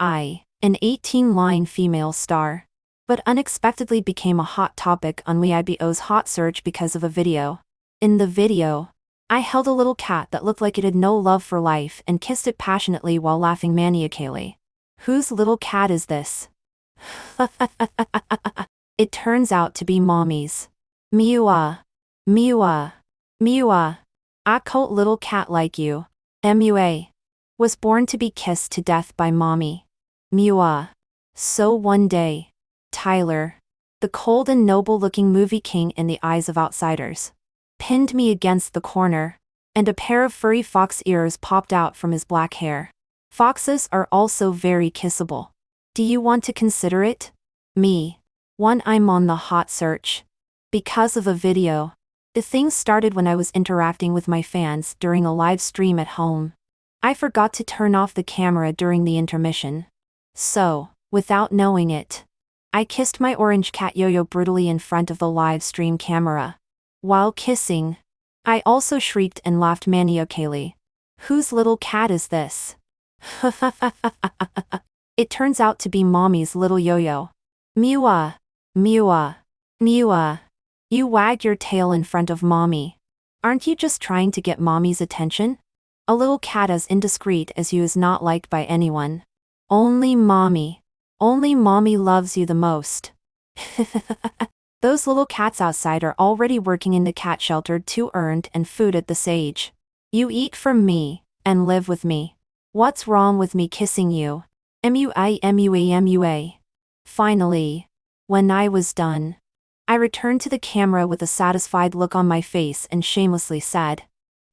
an 18-line female star, but unexpectedly became a hot topic on Weibo's hot search because of a video. In the video, I held a little cat that looked like it had no love for life and kissed it passionately while laughing maniacally. Whose little cat is this? It turns out to be Mommy's. Miua. Miua. Miua. A cute little cat like you, MUA, was born to be kissed to death by Mommy. Miua. So one day, Tyler, the cold and noble-looking movie king in the eyes of outsiders, pinned me against the corner, and a pair of furry fox ears popped out from his black hair. Foxes are also very kissable. Do you want to consider it? Me. I'm on the hot search. Because of a video. The thing started when I was interacting with my fans during a live stream at home. I forgot to turn off the camera during the intermission. So, without knowing it, I kissed my orange cat Yo-Yo brutally in front of the live stream camera. While kissing, I also shrieked and laughed maniacally. Whose little cat is this? It turns out to be Mommy's little Yo-Yo. Miua. Miua. Miua. You wagged your tail in front of Mommy. Aren't you just trying to get Mommy's attention? A little cat as indiscreet as you is not liked by anyone. Only Mommy. Only Mommy loves you the most. Those little cats outside are already working in the cat shelter to earn and food at this age. You eat from me, and live with me. What's wrong with me kissing you? MUA MUA MUA. Finally, when I was done, I returned to the camera with a satisfied look on my face and shamelessly said,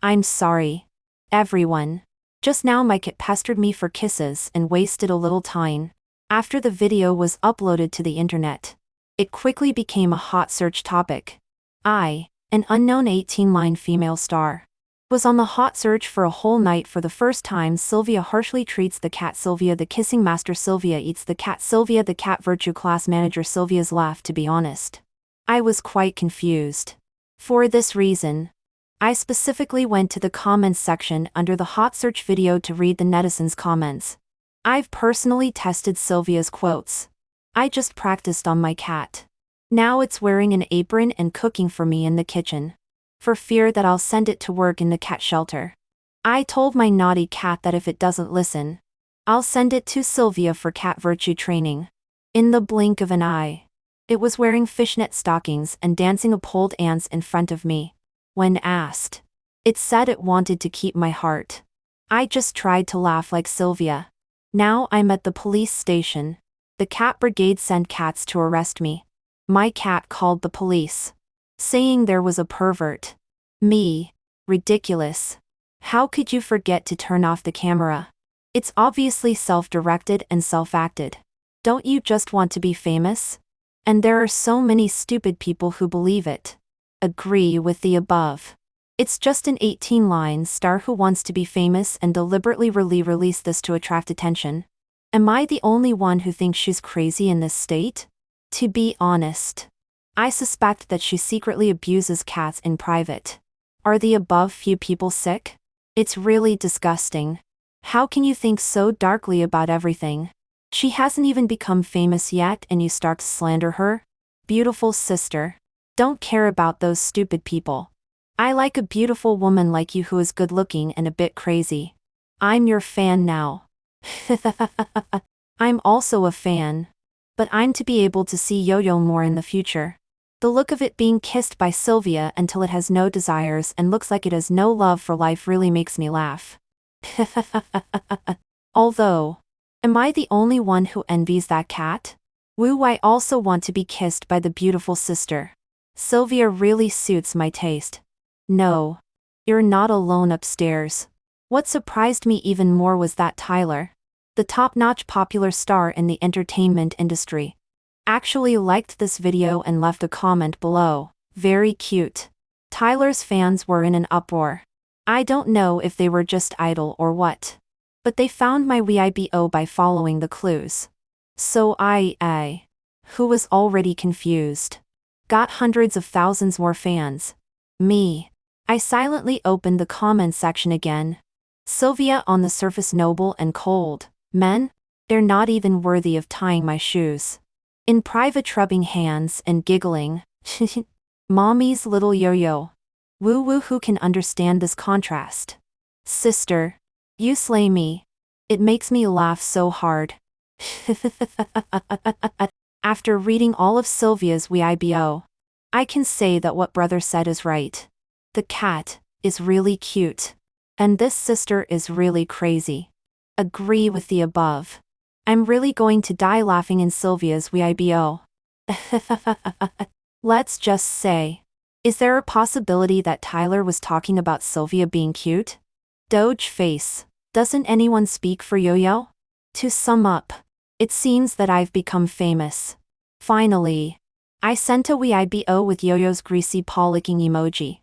I'm sorry, everyone. Just now my cat pestered me for kisses and wasted a little time. After the video was uploaded to the internet, it quickly became a hot search topic. I, an unknown 18-line female star, was on the hot search for a whole night. For the first time, Sylvia harshly treats the cat. Sylvia the kissing master. Sylvia eats the cat. Sylvia the cat virtue class manager. Sylvia's laugh. To be honest, I was quite confused. For this reason, I specifically went to the comments section under the hot search video to read the netizens' comments. I've personally tested Sylvia's quotes. I just practiced on my cat. Now it's wearing an apron and cooking for me in the kitchen, for fear that I'll send it to work in the cat shelter. I told my naughty cat that if it doesn't listen, I'll send it to Sylvia for cat virtue training. In the blink of an eye, it was wearing fishnet stockings and dancing a pole dance in front of me. When asked, it said it wanted to keep my heart. I just tried to laugh like Sylvia. Now I'm at the police station. The cat brigade sent cats to arrest me. My cat called the police, saying there was a pervert. Me. Ridiculous. How could you forget to turn off the camera? It's obviously self-directed and self-acted. Don't you just want to be famous? And there are so many stupid people who believe it. Agree with the above. It's just an 18-line star who wants to be famous and deliberately release this to attract attention. Am I the only one who thinks she's crazy in this state? To be honest, I suspect that she secretly abuses cats in private. Are the above few people sick? It's really disgusting. How can you think so darkly about everything? She hasn't even become famous yet and you start to slander her? Beautiful sister. Don't care about those stupid people. I like a beautiful woman like you who is good-looking and a bit crazy. I'm your fan now. I'm also a fan. But I'm to be able to see Yo-Yo more in the future. The look of it being kissed by Sylvia until it has no desires and looks like it has no love for life really makes me laugh. Although, am I the only one who envies that cat? Woo, I also want to be kissed by the beautiful sister. Sylvia really suits my taste. No. You're not alone upstairs. What surprised me even more was that Tyler, the top-notch popular star in the entertainment industry, actually liked this video and left a comment below. Very cute. Tyler's fans were in an uproar. I don't know if they were just idle or what, but they found my Weibo by following the clues. So I, who was already confused, got hundreds of thousands more fans. Me. I silently opened the comment section again. Sylvia on the surface noble and cold. Men? They're not even worthy of tying my shoes. In private, rubbing hands and giggling. Mommy's little yo-yo. Woo woo, who can understand this contrast? Sister. You slay me. It makes me laugh so hard. After reading all of Sylvia's Weibo, I can say that what brother said is right. The cat is really cute. And this sister is really crazy. Agree with the above. I'm really going to die laughing in Sylvia's Weibo. Let's just say. Is there a possibility that Tyler was talking about Sylvia being cute? Doge face. Doesn't anyone speak for Yo-Yo? To sum up, it seems that I've become famous. Finally. I sent a Weibo with Yo-Yo's greasy paw licking emoji.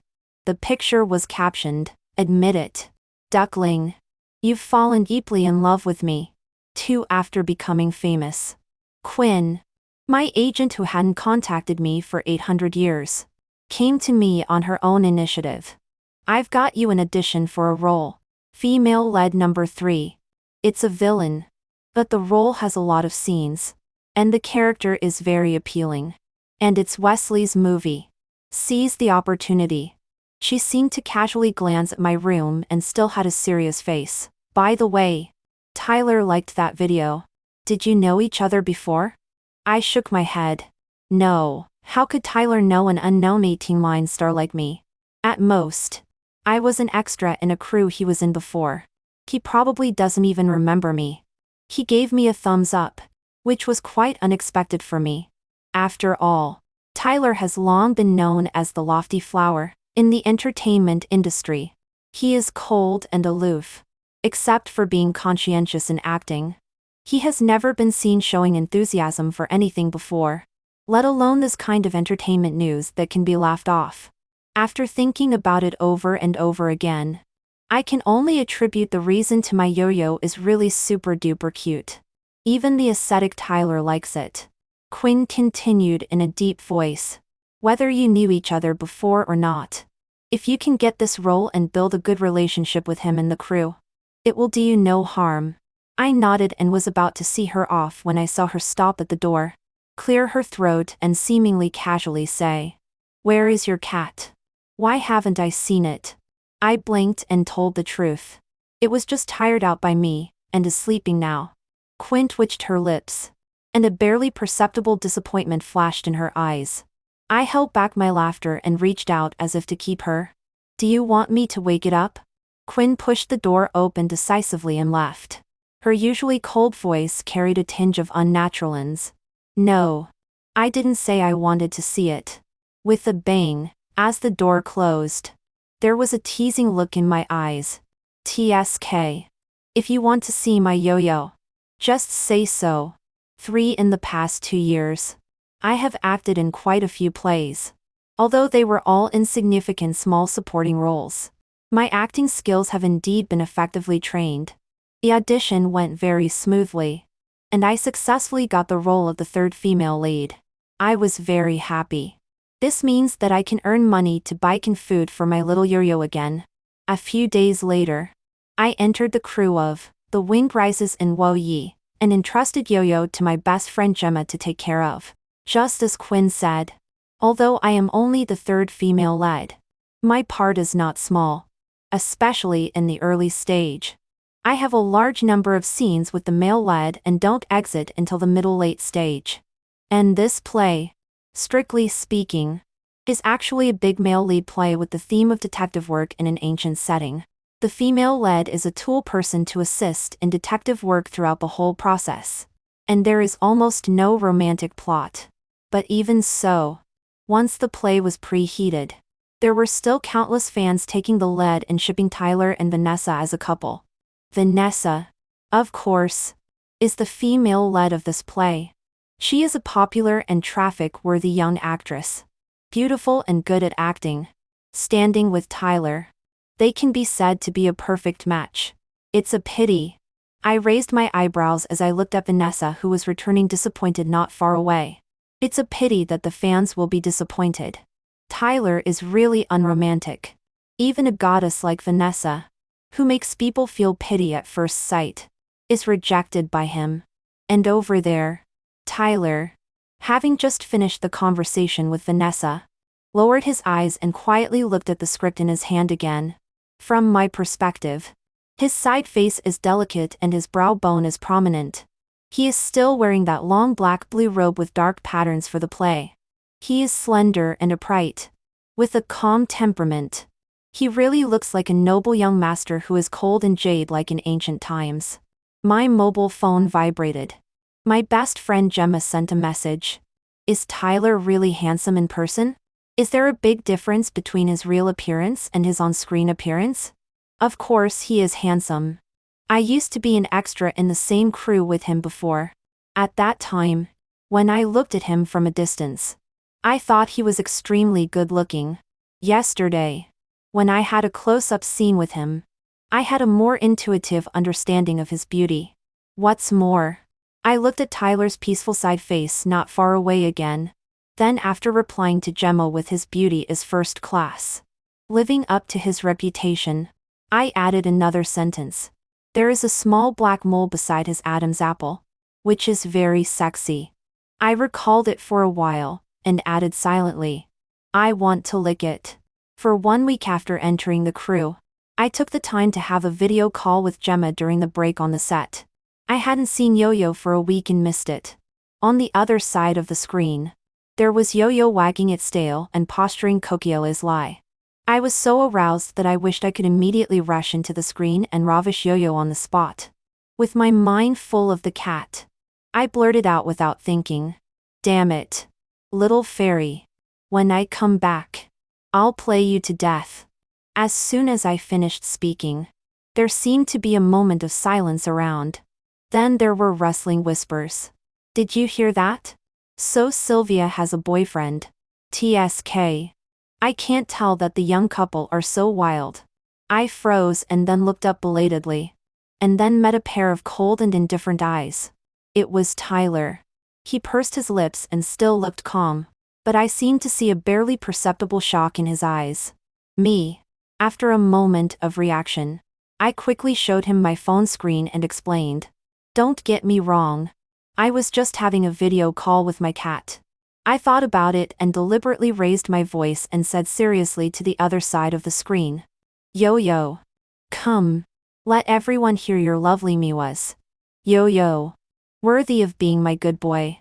The picture was captioned, "Admit it. Duckling. You've fallen deeply in love with me. Too, after becoming famous. Quinn. My agent, who hadn't contacted me for 800 years. Came to me on her own initiative. I've got you an audition for a role. Female-led number 3. It's a villain. But the role has a lot of scenes. And the character is very appealing. And it's Wesley's movie. Seize the opportunity." She seemed to casually glance at my room and still had a serious face. By the way, Tyler liked that video. Did you know each other before? I shook my head. No, how could Tyler know an unknown 18-line star like me? At most. I was an extra in a crew he was in before. He probably doesn't even remember me. He gave me a thumbs up, which was quite unexpected for me. After all, Tyler has long been known as the lofty flower in the entertainment industry. He is cold and aloof, except for being conscientious in acting. He has never been seen showing enthusiasm for anything before, let alone this kind of entertainment news that can be laughed off. After thinking about it over and over again, I can only attribute the reason to my yo-yo is really super duper cute. Even the ascetic Tyler likes it. Quinn continued in a deep voice. Whether you knew each other before or not, if you can get this role and build a good relationship with him and the crew, it will do you no harm. I nodded and was about to see her off when I saw her stop at the door, clear her throat and seemingly casually say, "Where is your cat? Why haven't I seen it?" I blinked and told the truth. It was just tired out by me, and is sleeping now. Quinn twitched her lips, and a barely perceptible disappointment flashed in her eyes. I held back my laughter and reached out as if to keep her. "Do you want me to wake it up?" Quinn pushed the door open decisively and left. Her usually cold voice carried a tinge of unnaturalness. "No. I didn't say I wanted to see it." With a bang, as the door closed, there was a teasing look in my eyes. "TSK. If you want to see my yo-yo, just say so." 3 In the past 2 years, I have acted in quite a few plays. Although they were all insignificant small supporting roles, my acting skills have indeed been effectively trained. The audition went very smoothly, and I successfully got the role of the third female lead. I was very happy. This means that I can earn money to buy can food for my little yo-yo again. A few days later, I entered the crew of The Wind Rises in Wo Yi, and entrusted yo-yo to my best friend Gemma to take care of. Just as Quinn said, although I am only the third female lead, my part is not small, especially in the early stage. I have a large number of scenes with the male lead and don't exit until the middle-late stage. And this play, strictly speaking, is actually a big male lead play with the theme of detective work in an ancient setting. The female lead is a tool person to assist in detective work throughout the whole process. And there is almost no romantic plot. But even so, once the play was preheated, there were still countless fans taking the lead and shipping Tyler and Vanessa as a couple. Vanessa, of course, is the female lead of this play. She is a popular and traffic-worthy young actress, beautiful and good at acting. Standing with Tyler, they can be said to be a perfect match. It's a pity. I raised my eyebrows as I looked at Vanessa, who was returning disappointed not far away. It's a pity that the fans will be disappointed. Tyler is really unromantic. Even a goddess like Vanessa, who makes people feel pity at first sight, is rejected by him. And over there, Tyler, having just finished the conversation with Vanessa, lowered his eyes and quietly looked at the script in his hand again. From my perspective, his side face is delicate and his brow bone is prominent. He is still wearing that long black-blue robe with dark patterns for the play. He is slender and upright, with a calm temperament. He really looks like a noble young master who is cold and jade like in ancient times. My mobile phone vibrated. My best friend Gemma sent a message. Is Tyler really handsome in person? Is there a big difference between his real appearance and his on-screen appearance? Of course he is handsome. I used to be an extra in the same crew with him before. At that time, when I looked at him from a distance, I thought he was extremely good-looking. Yesterday, when I had a close-up scene with him, I had a more intuitive understanding of his beauty. What's more, I looked at Tyler's peaceful side face not far away again. Then after replying to Gemma with his beauty is first class, living up to his reputation, I added another sentence. There is a small black mole beside his Adam's apple, which is very sexy. I recalled it for a while, and added silently, I want to lick it. For 1 week after entering the crew, I took the time to have a video call with Gemma during the break on the set. I hadn't seen Yo-Yo for a week and missed it. On the other side of the screen, there was Yo-Yo wagging its tail and posturing Coquille's lie. I was so aroused that I wished I could immediately rush into the screen and ravish Yo-Yo on the spot. With my mind full of the cat, I blurted out without thinking, damn it, little fairy. When I come back, I'll play you to death. As soon as I finished speaking, there seemed to be a moment of silence around. Then there were rustling whispers. Did you hear that? So Sylvia has a boyfriend. TSK. I can't tell that the young couple are so wild. I froze and then looked up belatedly. And then met a pair of cold and indifferent eyes. It was Tyler. He pursed his lips and still looked calm, but I seemed to see a barely perceptible shock in his eyes. Me. After a moment of reaction, I quickly showed him my phone screen and explained. Don't get me wrong. I was just having a video call with my cat. I thought about it and deliberately raised my voice and said seriously to the other side of the screen. Yo-Yo. Come. Let everyone hear your lovely Miwas. Yo-Yo. Worthy of being my good boy.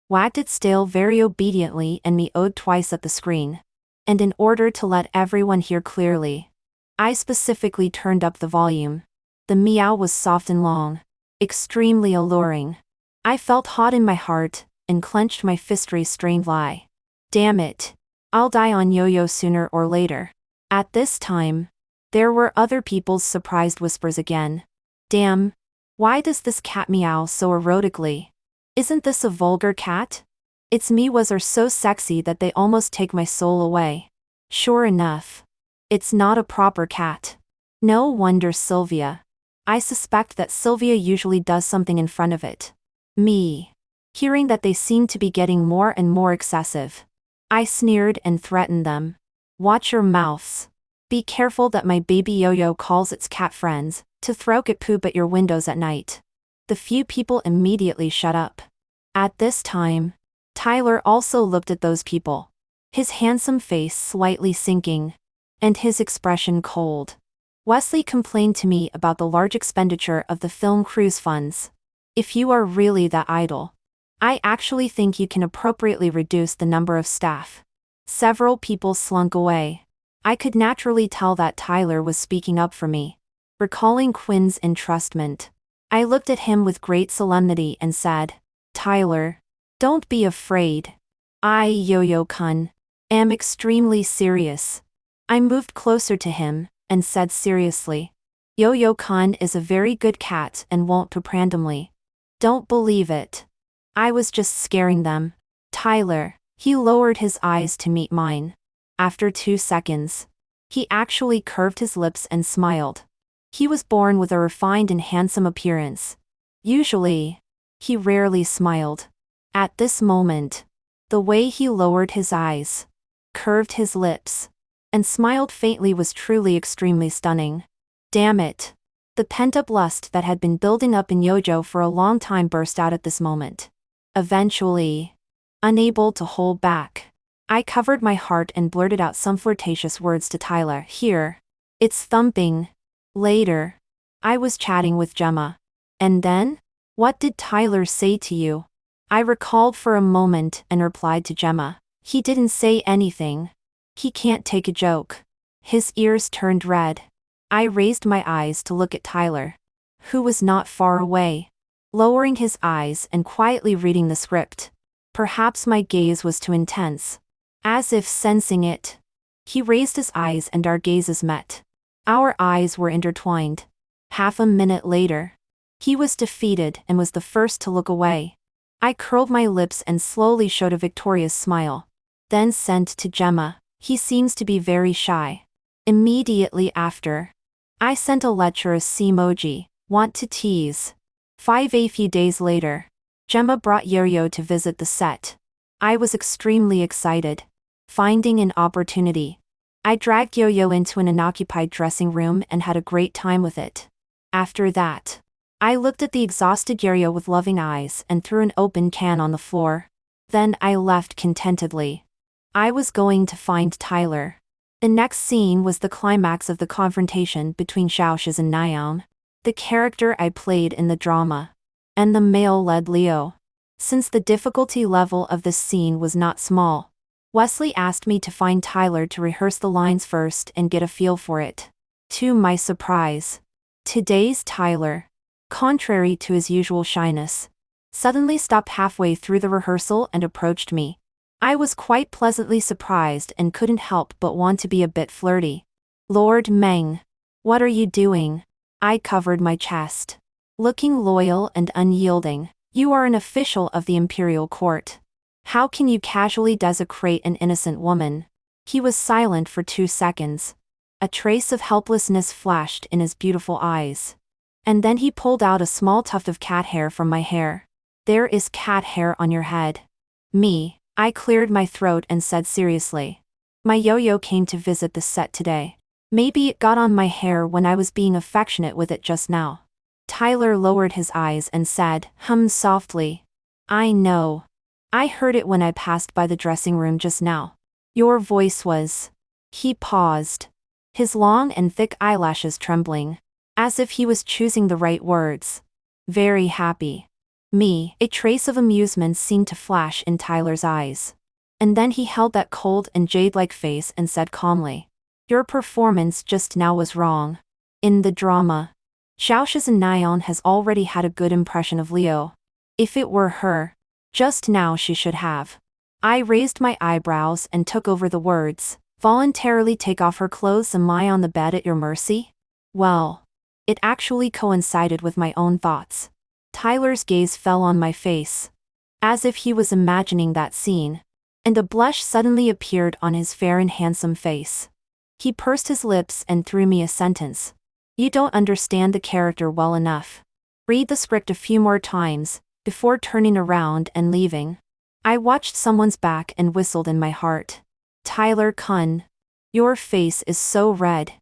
Wagged its tail very obediently and meowed twice at the screen. And in order to let everyone hear clearly, I specifically turned up the volume. The meow was soft and long, extremely alluring. I felt hot in my heart, and clenched my fist restrained lie. Damn it. I'll die on Yo-Yo sooner or later. At this time, there were other people's surprised whispers again. Damn. Why does this cat meow so erotically? Isn't this a vulgar cat? Its meows are so sexy that they almost take my soul away. Sure enough. It's not a proper cat. No wonder Sylvia. I suspect that Sylvia usually does something in front of it. Me. Hearing that they seemed to be getting more and more excessive, I sneered and threatened them. Watch your mouths. Be careful that my baby Yo-Yo calls its cat friends to throw cat poop at your windows at night. The few people immediately shut up. At this time, Tyler also looked at those people, his handsome face slightly sinking, and his expression cold. Wesley complained to me about the large expenditure of the film crew's funds. If you are really that idle, I actually think you can appropriately reduce the number of staff. Several people slunk away. I could naturally tell that Tyler was speaking up for me. Recalling Quinn's entrustment, I looked at him with great solemnity and said, Tyler, don't be afraid. I, Yo-Yo-kun, am extremely serious. I moved closer to him, and said seriously, Yo-Yo-kun is a very good cat and won't poop randomly. Don't believe it. I was just scaring them. Tyler, he lowered his eyes to meet mine. After 2 seconds, he actually curved his lips and smiled. He was born with a refined and handsome appearance. Usually, he rarely smiled. At this moment, the way he lowered his eyes, curved his lips, and smiled faintly was truly extremely stunning. Damn it. The pent-up lust that had been building up in Yojo for a long time burst out at this moment. Eventually, unable to hold back, I covered my heart and blurted out some flirtatious words to Tyler. Here. It's thumping. Later. I was chatting with Gemma. And then? What did Tyler say to you? I recalled for a moment and replied to Gemma. He didn't say anything. He can't take a joke. His ears turned red. I raised my eyes to look at Tyler, who was not far away, lowering his eyes and quietly reading the script. Perhaps my gaze was too intense. As if sensing it, he raised his eyes and our gazes met. Our eyes were intertwined. Half a minute later, he was defeated and was the first to look away. I curled my lips and slowly showed a victorious smile. Then sent to Gemma. He seems to be very shy. Immediately after, I sent a lecherous emoji. Want to tease. A few days later, Gemma brought Yo-Yo to visit the set. I was extremely excited. Finding an opportunity, I dragged Yo-Yo into an unoccupied dressing room and had a great time with it. After that, I looked at the exhausted Yo-Yo with loving eyes and threw an open can on the floor. Then I left contentedly. I was going to find Tyler. The next scene was the climax of the confrontation between Xiaoxiz and Nayeon, the character I played in the drama, and the male-led Leo. Since the difficulty level of this scene was not small, Wesley asked me to find Tyler to rehearse the lines first and get a feel for it. To my surprise, today's Tyler, contrary to his usual shyness, suddenly stopped halfway through the rehearsal and approached me. I was quite pleasantly surprised and couldn't help but want to be a bit flirty. Lord Meng, what are you doing? I covered my chest. Looking loyal and unyielding, you are an official of the imperial court. How can you casually desecrate an innocent woman? He was silent for 2 seconds. A trace of helplessness flashed in his beautiful eyes. And then he pulled out a small tuft of cat hair from my hair. There is cat hair on your head. I cleared my throat and said seriously. My Yo-Yo came to visit the set today. Maybe it got on my hair when I was being affectionate with it just now. Tyler lowered his eyes and said, softly. I know. I heard it when I passed by the dressing room just now. Your voice was. He paused, his long and thick eyelashes trembling, as if he was choosing the right words. Very happy. A trace of amusement seemed to flash in Tyler's eyes. And then he held that cold and jade-like face and said calmly, your performance just now was wrong. In the drama, Xiaoxiz and Nayeon has already had a good impression of Leo. If it were her, just now she should have. I raised my eyebrows and took over the words, voluntarily take off her clothes and lie on the bed at your mercy? Well, it actually coincided with my own thoughts. Tyler's gaze fell on my face, as if he was imagining that scene, and a blush suddenly appeared on his fair and handsome face. He pursed his lips and threw me a sentence. You don't understand the character well enough. Read the script a few more times, before turning around and leaving. I watched someone's back and whistled in my heart. Tyler Kun. Your face is so red.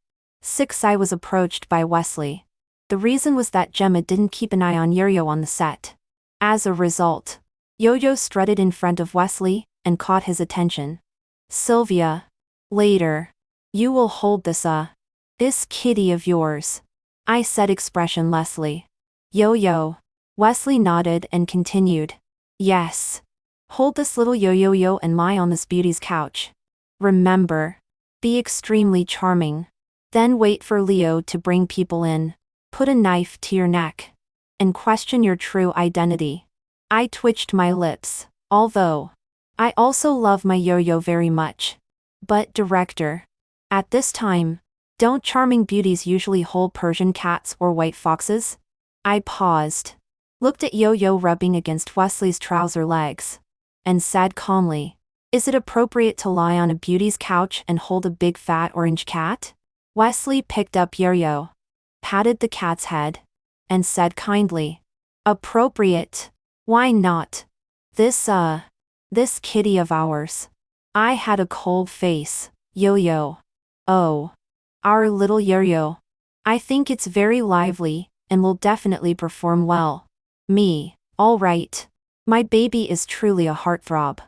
I was approached by Wesley. The reason was that Gemma didn't keep an eye on Yo-Yo on the set. As a result, Yo-Yo strutted in front of Wesley and caught his attention. Sylvia. Later. You will hold this kitty of yours. I said expressionlessly. Yo-Yo. Wesley nodded and continued. Yes. Hold this little yo-yo-yo and lie on this beauty's couch. Remember. Be extremely charming. Then wait for Leo to bring people in. Put a knife to your neck. And question your true identity. I twitched my lips, although I also love my yo-yo very much. But director. At this time, don't charming beauties usually hold Persian cats or white foxes? I paused, looked at Yo-Yo rubbing against Wesley's trouser legs, and said calmly, is it appropriate to lie on a beauty's couch and hold a big fat orange cat? Wesley picked up Yo-Yo, patted the cat's head, and said kindly, appropriate. Why not? This kitty of ours. I had a cold face. Yo-Yo. Oh. Our little Yo-Yo. I think it's very lively, and will definitely perform well. Me, all right. My baby is truly a heartthrob.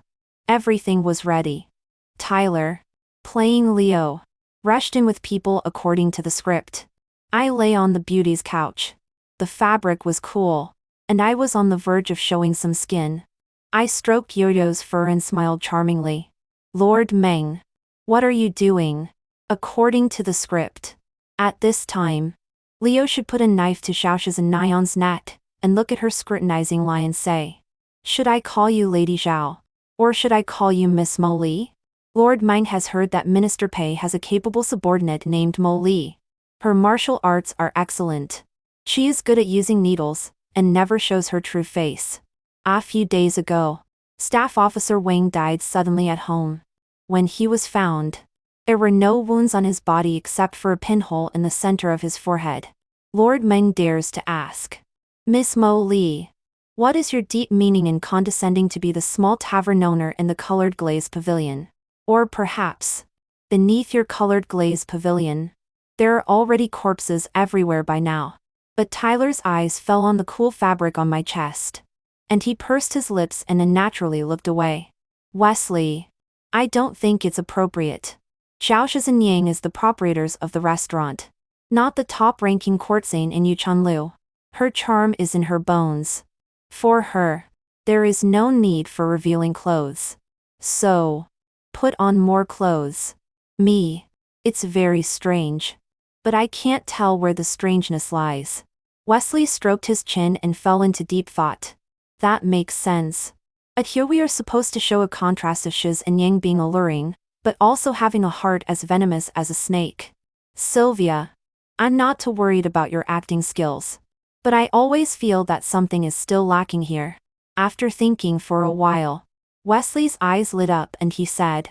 Everything was ready. Tyler, playing Leo, rushed in with people according to the script. I lay on the beauty's couch. The fabric was cool, and I was on the verge of showing some skin. I stroked Yo-Yo's fur and smiled charmingly. Lord Meng, what are you doing? According to the script. At this time, Leo should put a knife to Xiao and Nyan's neck, and look at her scrutinizingly and say, should I call you Lady Zhao? Or should I call you Miss Mo Li? Lord Meng has heard that Minister Pei has a capable subordinate named Mo Li. Her martial arts are excellent. She is good at using needles, and never shows her true face. A few days ago, Staff Officer Wang died suddenly at home. When he was found, there were no wounds on his body except for a pinhole in the center of his forehead. Lord Meng dares to ask, Miss Mo Li, what is your deep meaning in condescending to be the small tavern owner in the colored glaze pavilion? Or perhaps, beneath your colored glaze pavilion, there are already corpses everywhere by now. But Tyler's eyes fell on the cool fabric on my chest, and he pursed his lips and unnaturally looked away. Wesley, I don't think it's appropriate. Xiao Shizhen is the proprietors of the restaurant, not the top-ranking courtesan in Yuchanlu. Her charm is in her bones. For her, there is no need for revealing clothes. So, put on more clothes. Me, it's very strange. But I can't tell where the strangeness lies. Wesley stroked his chin and fell into deep thought. That makes sense. At here we are supposed to show a contrast of Shiz and Yang being alluring, but also having a heart as venomous as a snake. Sylvia, I'm not too worried about your acting skills. But I always feel that something is still lacking here. After thinking for a while, Wesley's eyes lit up and he said,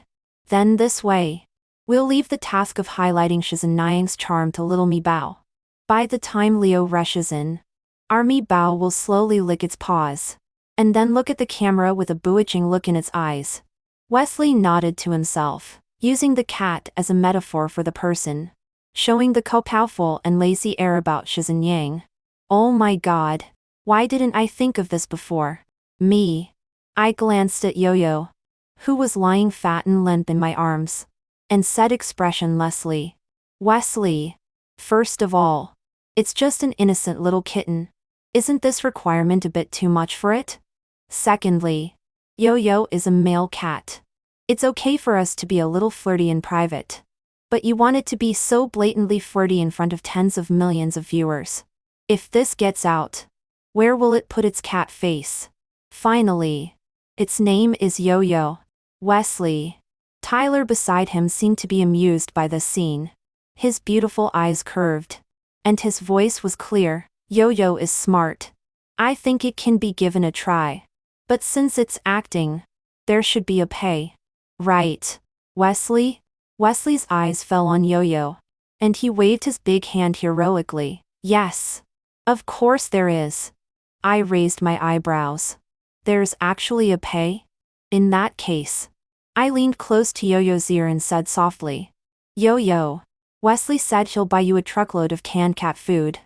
then this way. We'll leave the task of highlighting Shizhen Niang's charm to little Mi Bao. By the time Leo rushes in, our Mi Bao will slowly lick its paws, and then look at the camera with a bewitching look in its eyes. Wesley nodded to himself, using the cat as a metaphor for the person, showing the powerful and lazy air about Shizhen Yang. Oh my god, why didn't I think of this before? Me. I glanced at Yo-Yo, who was lying fat and limp in my arms, and said expressionlessly, Wesley, first of all, it's just an innocent little kitten. Isn't this requirement a bit too much for it? Secondly, Yo-Yo is a male cat. It's okay for us to be a little flirty in private. But you want it to be so blatantly flirty in front of tens of millions of viewers. If this gets out, where will it put its cat face? Finally, its name is Yo-Yo. Wesley. Tyler beside him seemed to be amused by this scene. His beautiful eyes curved, and his voice was clear. Yo-Yo is smart. I think it can be given a try. But since it's acting, there should be a pay. Right, Wesley? Wesley's eyes fell on Yo-Yo, and he waved his big hand heroically. Yes. Of course there is. I raised my eyebrows. There's actually a pay? In that case. I leaned close to Yo-Yo's ear and said softly. Yo-Yo, Wesley said he'll buy you a truckload of canned cat food.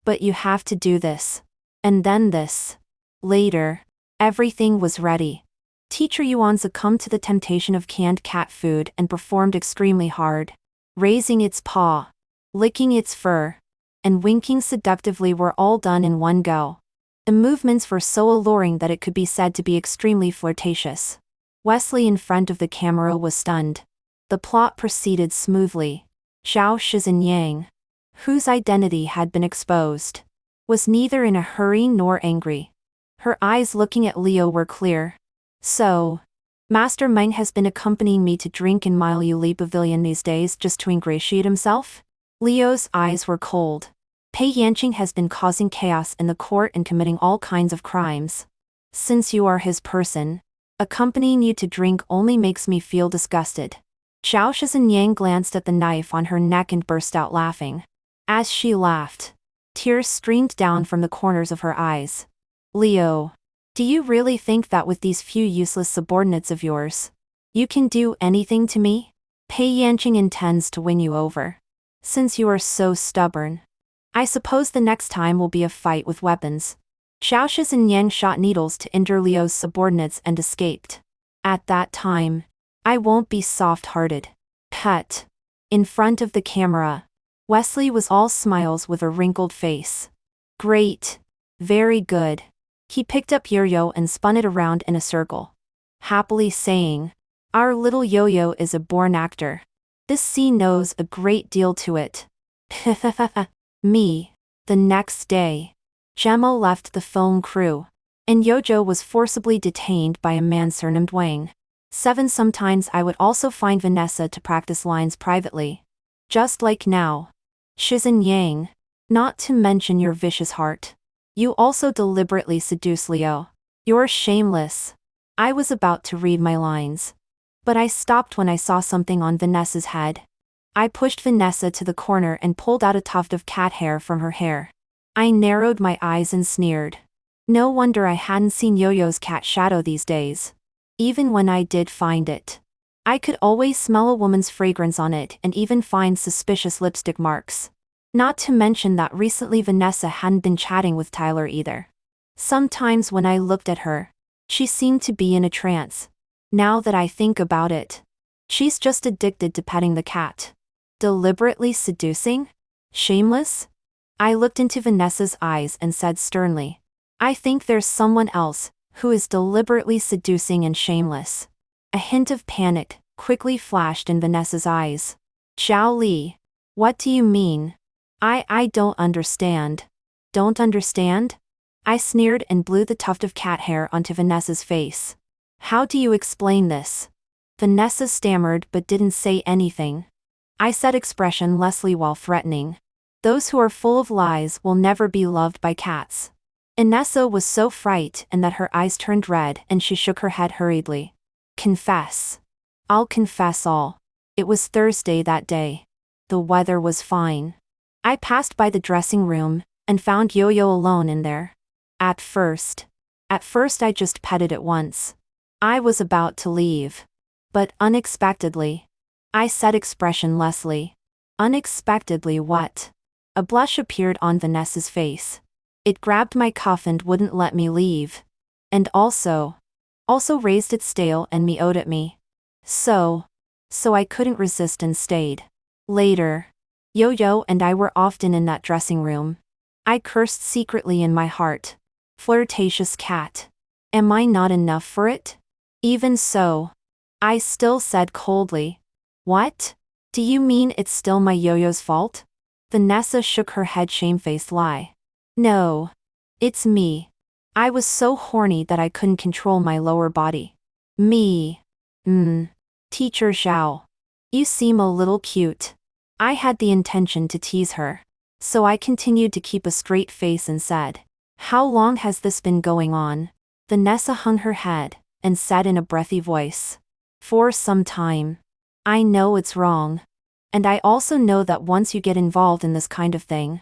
But you have to do this. And then this. Later. Everything was ready. Teacher Yuan succumbed to the temptation of canned cat food and performed extremely hard. Raising its paw, licking its fur, and winking seductively were all done in one go. The movements were so alluring that it could be said to be extremely flirtatious. Wesley in front of the camera was stunned. The plot proceeded smoothly. Xiao Shizhen Yang, whose identity had been exposed, was neither in a hurry nor angry. Her eyes looking at Leo were clear. So, Master Meng has been accompanying me to drink in Mile Yu Li Pavilion these days just to ingratiate himself? Leo's eyes were cold. Pei Yanqing has been causing chaos in the court and committing all kinds of crimes. Since you are his person, accompanying you to drink only makes me feel disgusted. Xiao Shizhen Yang glanced at the knife on her neck and burst out laughing. As she laughed, tears streamed down from the corners of her eyes. Leo, do you really think that with these few useless subordinates of yours, you can do anything to me? Pei Yanqing intends to win you over. Since you are so stubborn, I suppose the next time will be a fight with weapons. Xiao Shi and Yang shot needles to injure Liu's subordinates and escaped. At that time, I won't be soft-hearted. Cut. In front of the camera, Wesley was all smiles with a wrinkled face. Great. Very good. He picked up Yo-Yo and spun it around in a circle, happily saying, "Our little Yo-Yo is a born actor. This scene knows a great deal to it." Me. The next day, Gemma left the film crew, and Yo-Yo was forcibly detained by a man surnamed Wang. 7 Sometimes I would also find Vanessa to practice lines privately. Just like now. Shizhen Yang. Not to mention your vicious heart. You also deliberately seduce Liu. You're shameless. I was about to read my lines, but I stopped when I saw something on Vanessa's head. I pushed Vanessa to the corner and pulled out a tuft of cat hair from her hair. I narrowed my eyes and sneered. No wonder I hadn't seen Yo-Yo's cat shadow these days. Even when I did find it, I could always smell a woman's fragrance on it and even find suspicious lipstick marks. Not to mention that recently Vanessa hadn't been chatting with Tyler either. Sometimes when I looked at her, she seemed to be in a trance. Now that I think about it, she's just addicted to petting the cat. Deliberately seducing? Shameless? I looked into Vanessa's eyes and said sternly, "I think there's someone else who is deliberately seducing and shameless." A hint of panic quickly flashed in Vanessa's eyes. "Xiao Li, what do you mean? I don't understand." "Don't understand?" I sneered and blew the tuft of cat hair onto Vanessa's face. "How do you explain this?" Vanessa stammered but didn't say anything. I said expressionlessly while threatening, "Those who are full of lies will never be loved by cats." Vanessa was so frightened that her eyes turned red and she shook her head hurriedly. "Confess." "I'll confess all. It was Thursday that day. The weather was fine. I passed by the dressing room and found Yo-Yo alone in there. At first I just petted it once. I was about to leave. But unexpectedly," I said expressionlessly. "Unexpectedly what?" A blush appeared on Vanessa's face. It grabbed my cuff and wouldn't let me leave. And also raised its tail and meowed at me. So I couldn't resist and stayed. Later, Yo-Yo and I were often in that dressing room. I cursed secretly in my heart. Flirtatious cat. Am I not enough for it? Even so, I still said coldly, "What? Do you mean it's still my Yo-Yo's fault?" Vanessa shook her head, shamefaced lie. "No. It's me. I was so horny that I couldn't control my lower body." "Me. Teacher Xiao. You seem a little cute." I had the intention to tease her, so I continued to keep a straight face and said, "How long has this been going on?" Vanessa hung her head and said in a breathy voice, "For some time. I know it's wrong. And I also know that once you get involved in this kind of thing,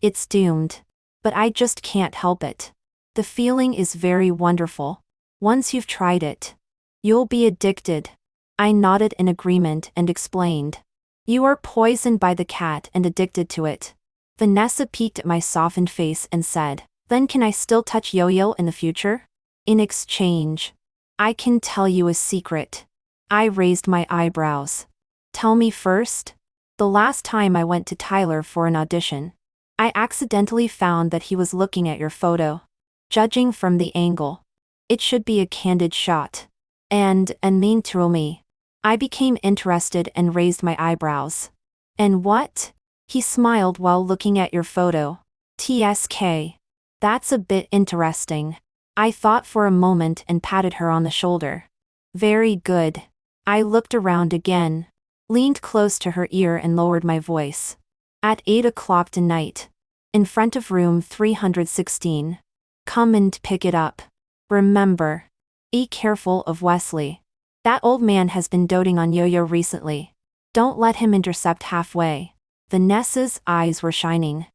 it's doomed. But I just can't help it. The feeling is very wonderful. Once you've tried it, you'll be addicted." I nodded in agreement and explained, "You are poisoned by the cat and addicted to it." Vanessa peeked at my softened face and said, "Then can I still touch Yo-Yo in the future?" In exchange, I can tell you a secret. I raised my eyebrows. "Tell me first." The last time I went to Tyler for an audition, I accidentally found that he was looking at your photo. Judging from the angle, it should be a candid shot. And mean to me. I became interested and raised my eyebrows. "And what?" He smiled while looking at your photo. "TSK. That's a bit interesting." I thought for a moment and patted her on the shoulder. "Very good." I looked around again, leaned close to her ear and lowered my voice. "At 8 o'clock tonight. In front of room 316. Come and pick it up. Remember. Be careful of Wesley. That old man has been doting on Yo-Yo recently. Don't let him intercept halfway." Vanessa's eyes were shining.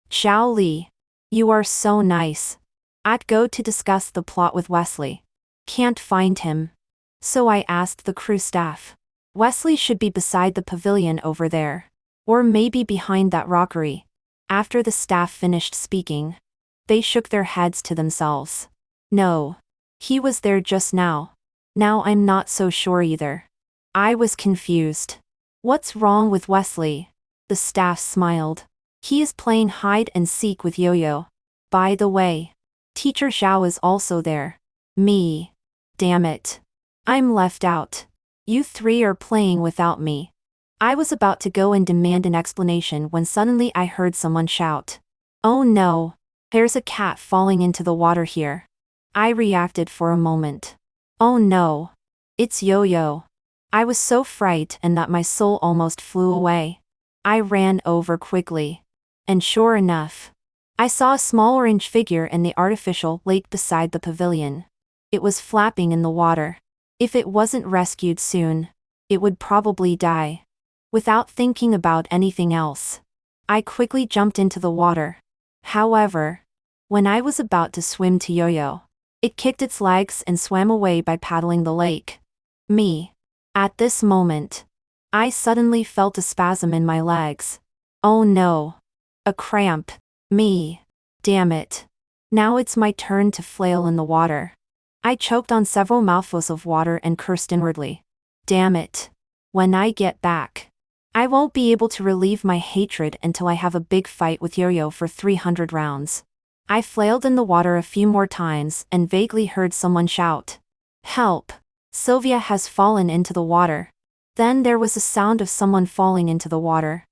"Xiao Li. You are so nice. I'd go to discuss the plot with Wesley. Can't find him. So I asked the crew staff. Wesley should be beside the pavilion over there. Or maybe behind that rockery. After the staff finished speaking, they shook their heads to themselves. No. He was there just now. Now I'm not so sure either. I was confused. What's wrong with Wesley? The staff smiled. He is playing hide and seek with Yo-Yo. By the way, Teacher Zhao is also there. Me. Damn it. I'm left out. You three are playing without me. I was about to go and demand an explanation when suddenly I heard someone shout. Oh no. There's a cat falling into the water here. I reacted for a moment. Oh no. It's Yo-Yo. I was so frightened that my soul almost flew away. I ran over quickly. And sure enough, I saw a small orange figure in the artificial lake beside the pavilion. It was flapping in the water. If it wasn't rescued soon, it would probably die. Without thinking about anything else, I quickly jumped into the water. However, when I was about to swim to Yo-Yo, it kicked its legs and swam away by paddling the lake. Me. At this moment, I suddenly felt a spasm in my legs. Oh no. A cramp. Me. Damn it. Now it's my turn to flail in the water. I choked on several mouthfuls of water and cursed inwardly. Damn it. When I get back, I won't be able to relieve my hatred until I have a big fight with Yo-Yo for 300 rounds. I flailed in the water a few more times and vaguely heard someone shout. Help! Sylvia has fallen into the water. Then there was a sound of someone falling into the water.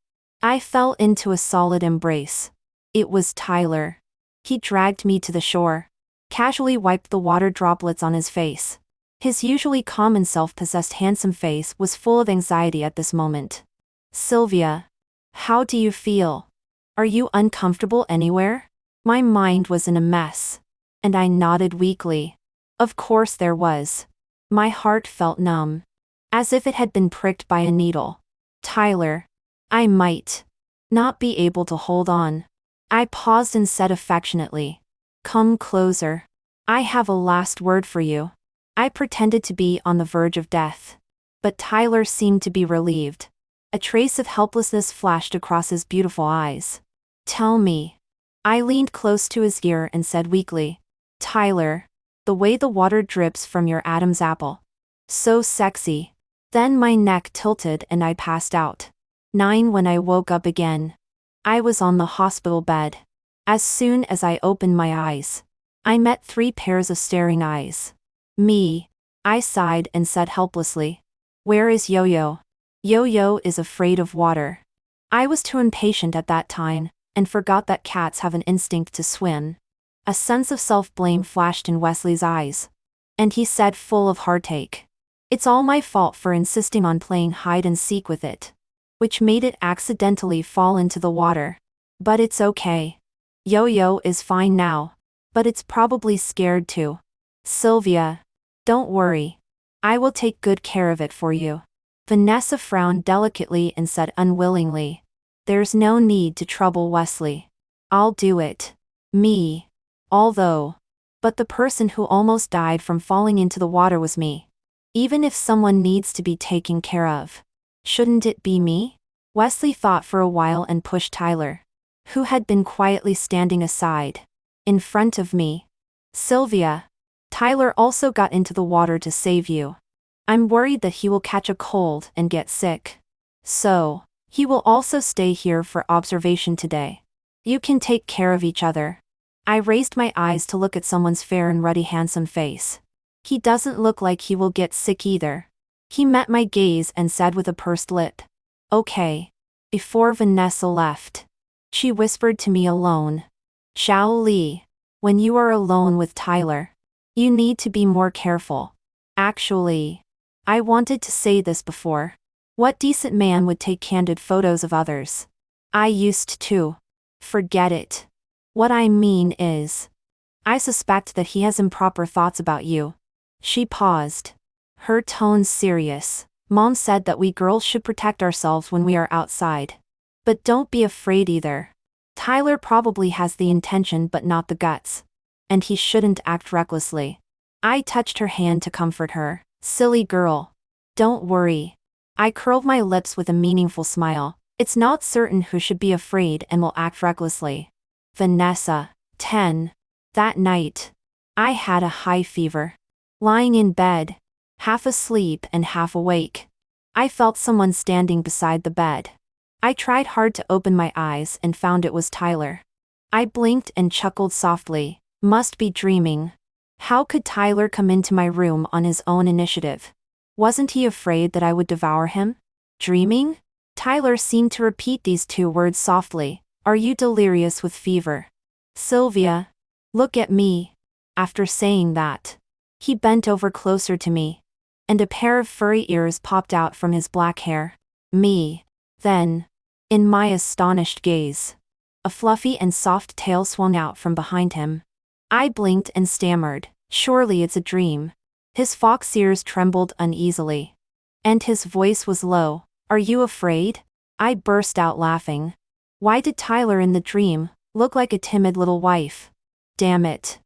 I fell into a solid embrace. It was Tyler. He dragged me to the shore, casually wiped the water droplets on his face. His usually calm and self-possessed handsome face was full of anxiety at this moment. Sylvia. How do you feel? Are you uncomfortable anywhere? My mind was in a mess. And I nodded weakly. Of course there was. My heart felt numb, as if it had been pricked by a needle. Tyler. I might not be able to hold on. I paused and said affectionately. Come closer. I have a last word for you. I pretended to be on the verge of death. But Tyler seemed to be relieved. A trace of helplessness flashed across his beautiful eyes. Tell me. I leaned close to his ear and said weakly. Tyler. The way the water drips from your Adam's apple. So sexy. Then my neck tilted and I passed out. 9 When I woke up again, I was on the hospital bed. As soon as I opened my eyes, I met 3 pairs of staring eyes. Me. I sighed and said helplessly. Where is Yo-Yo? Yo-Yo is afraid of water. I was too impatient at that time, and forgot that cats have an instinct to swim. A sense of self-blame flashed in Wesley's eyes. And he said full of heartache. It's all my fault for insisting on playing hide and seek with it, which made it accidentally fall into the water. But it's okay. Yo-Yo is fine now, but it's probably scared too. Sylvia. Don't worry. I will take good care of it for you. Vanessa frowned delicately and said unwillingly. There's no need to trouble Wesley. I'll do it. Me. Although. But the person who almost died from falling into the water was me. Even if someone needs to be taken care of, shouldn't it be me? Wesley thought for a while and pushed Tyler, who had been quietly standing aside, in front of me. Sylvia. Tyler also got into the water to save you. I'm worried that he will catch a cold and get sick. So, he will also stay here for observation today. You can take care of each other. I raised my eyes to look at someone's fair and ruddy handsome face. He doesn't look like he will get sick either. He met my gaze and said with a pursed lip. Okay. Before Vanessa left, she whispered to me alone. Zhao Li, when you are alone with Tyler, you need to be more careful. Actually, I wanted to say this before. What decent man would take candid photos of others? I used to. Forget it. What I mean is, I suspect that he has improper thoughts about you. She paused. Her tone serious. Mom said that we girls should protect ourselves when we are outside. But don't be afraid either. Tyler probably has the intention but not the guts. And he shouldn't act recklessly. I touched her hand to comfort her. Silly girl. Don't worry. I curled my lips with a meaningful smile. It's not certain who should be afraid and will act recklessly. Vanessa, 10. That night, I had a high fever. Lying in bed, half asleep and half awake, I felt someone standing beside the bed. I tried hard to open my eyes and found it was Tyler. I blinked and chuckled softly. Must be dreaming. How could Tyler come into my room on his own initiative? Wasn't he afraid that I would devour him? Dreaming? Tyler seemed to repeat these two words softly. Are you delirious with fever? Sylvia, look at me. After saying that, he bent over closer to me, and a pair of furry ears popped out from his black hair. Me. Then, in my astonished gaze, a fluffy and soft tail swung out from behind him. I blinked and stammered, surely it's a dream. His fox ears trembled uneasily, and his voice was low. Are you afraid? I burst out laughing. Why did Tyler in the dream look like a timid little wife? Damn it.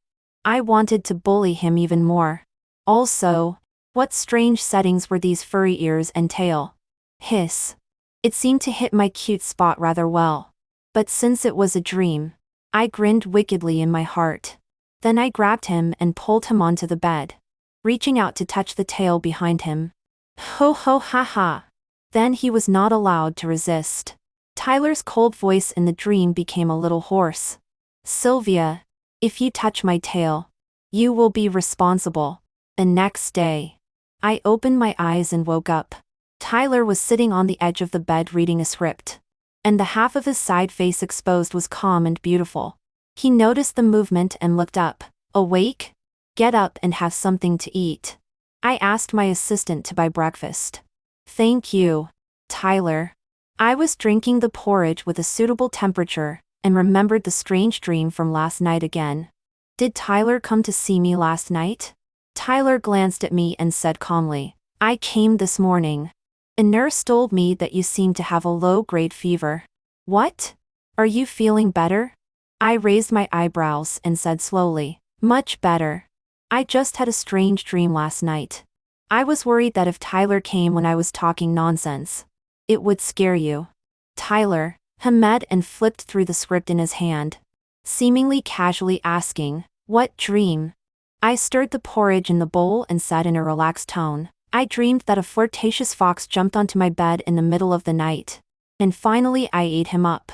I wanted to bully him even more. Also, what strange settings were these furry ears and tail? Hiss. It seemed to hit my cute spot rather well. But since it was a dream, I grinned wickedly in my heart. Then I grabbed him and pulled him onto the bed, reaching out to touch the tail behind him. Ho ho ha ha. Then he was not allowed to resist. Tyler's cold voice in the dream became a little hoarse. Sylvia, if you touch my tail, you will be responsible. The next day, I opened my eyes and woke up. Tyler was sitting on the edge of the bed reading a script, and the half of his side face exposed was calm and beautiful. He noticed the movement and looked up. Awake? Get up and have something to eat. I asked my assistant to buy breakfast. Thank you, Tyler. I was drinking the porridge with a suitable temperature, and remembered the strange dream from last night again. Did Tyler come to see me last night? Tyler glanced at me and said calmly, I came this morning. A nurse told me that you seem to have a low-grade fever. What? Are you feeling better? I raised my eyebrows and said slowly, much better. I just had a strange dream last night. I was worried that if Tyler came when I was talking nonsense, it would scare you. Tyler, Hamed, and flipped through the script in his hand, seemingly casually asking, what dream? I stirred the porridge in the bowl and said in a relaxed tone, I dreamed that a flirtatious fox jumped onto my bed in the middle of the night. And finally I ate him up.